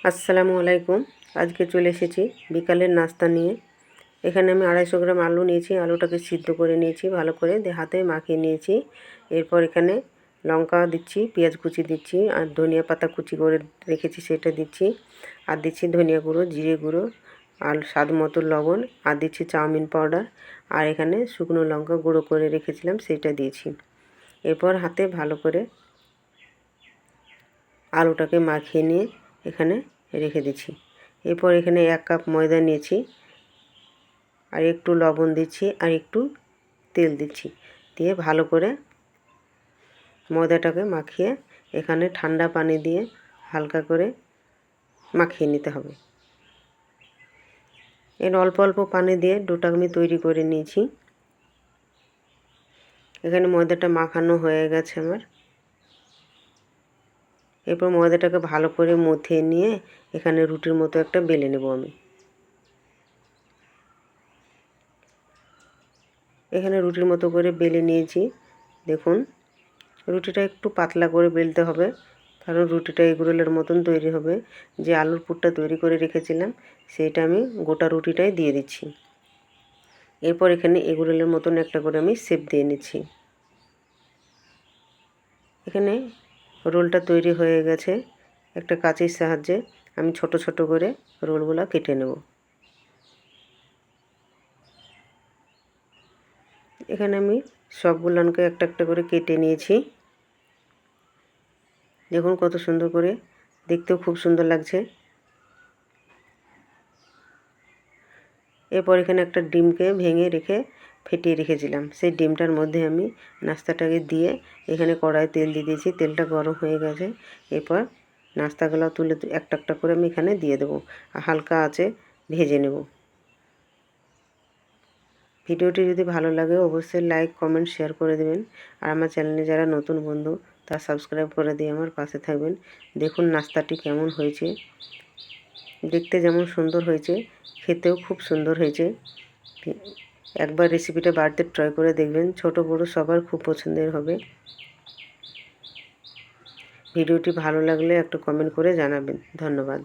আসসালামু আলাইকুম। আজকে চলে এসেছি বিকালের নাস্তা নিয়ে। এখানে আমি 250 গ্রাম আলু নিয়েছি। আলুটাকে সিদ্ধ করে নিয়েছি, ভালো করে হাতে মাখিয়ে নিয়েছি। এরপর এখানে লঙ্কা দিচ্ছি, পেঁয়াজ কুচি দিচ্ছি, আর ধনিয়া পাতা কুচি করে রেখেছি সেটা দিচ্ছি। আর দিচ্ছি ধনিয়া গুঁড়ো, জিরে গুঁড়ো, আর স্বাদ মতো লবণ, আর দিচ্ছি চাউমিন পাউডার, আর এখানে শুকনো লঙ্কা গুঁড়ো করে রেখেছিলাম সেটা দিয়েছি। এরপর হাতে ভালো করে আলুটাকে মাখিয়ে নিয়ে এখানে রেখে দিচ্ছি। এরপর এখানে 1 কাপ ময়দা নিয়েছি, আর একটু লবণ দিচ্ছি, আর একটু তেল দিচ্ছি, দিয়ে ভালো করে ময়দাটাকে মাখিয়ে এখানে ঠান্ডা পানি দিয়ে হালকা করে মাখিয়ে নিতে হবে। এর অল্প অল্প পানি দিয়ে ডোটা আমি তৈরি করে নিয়েছি। এখানে ময়দাটা মাখানো হয়ে গেছে আমার। এরপর ময়দাটাকে ভালো করে মথে নিয়ে এখানে রুটির মতো একটা বেলে নেব আমি। এখানে রুটির মতো করে বেলে নিয়েছি। দেখুন, রুটিটা একটু পাতলা করে বেলতে হবে, কারণ রুটিটা এগরোলের মতন তৈরি হবে। যে আলুর পুরটা তৈরি করে রেখেছিলাম সেইটা আমি গোটা রুটিটাই দিয়ে দিচ্ছি। এরপর এখানে এগরোলের মতন একটা করে আমি শেপ দিয়ে নিচ্ছি। এখানে রোলটা তৈরি হয়ে গেছে। একটা কাঁচির সাহায্যে আমি ছোট ছোট করে রোলগুলো কেটে নেব। এখানে আমি সবগুলোকে একটা একটা করে কেটে নিয়েছি। দেখুন কত সুন্দর করে, দেখতেও খুব সুন্দর লাগছে। এরপর এখানে একটা ডিমকে ভেঙে রেখে ফেটিয়ে রেখেছিলাম, সেই ডিমটার মধ্যে আমি নাস্তাটাকে দিয়ে এখানে কড়াই তেল দিয়ে দিয়েছি। তেলটা গরম হয়ে গেছে। এরপর নাস্তাগুলো তুলে একটা একটা করে আমি এখানে দিয়ে দেবো, হালকা আঁচে ভেজে নেব। ভিডিওটি যদি ভালো লাগে অবশ্যই লাইক কমেন্ট শেয়ার করে দেবেন। আর আমার চ্যানেলে যারা নতুন বন্ধু তারা সাবস্ক্রাইব করে দিয়ে আমার পাশে থাকবেন। দেখুন নাস্তাটি কেমন হয়েছে, দেখতে যেমন সুন্দর হয়েছে খেতেও খুব সুন্দর হয়েছে। একবার রেসিপিটা বাড়িতে ট্রাই করে দেখবেন, ছোট বড় সবার খুব পছন্দের হবে। ভিডিওটি ভালো লাগলে একটা কমেন্ট করে জানাবেন। ধন্যবাদ।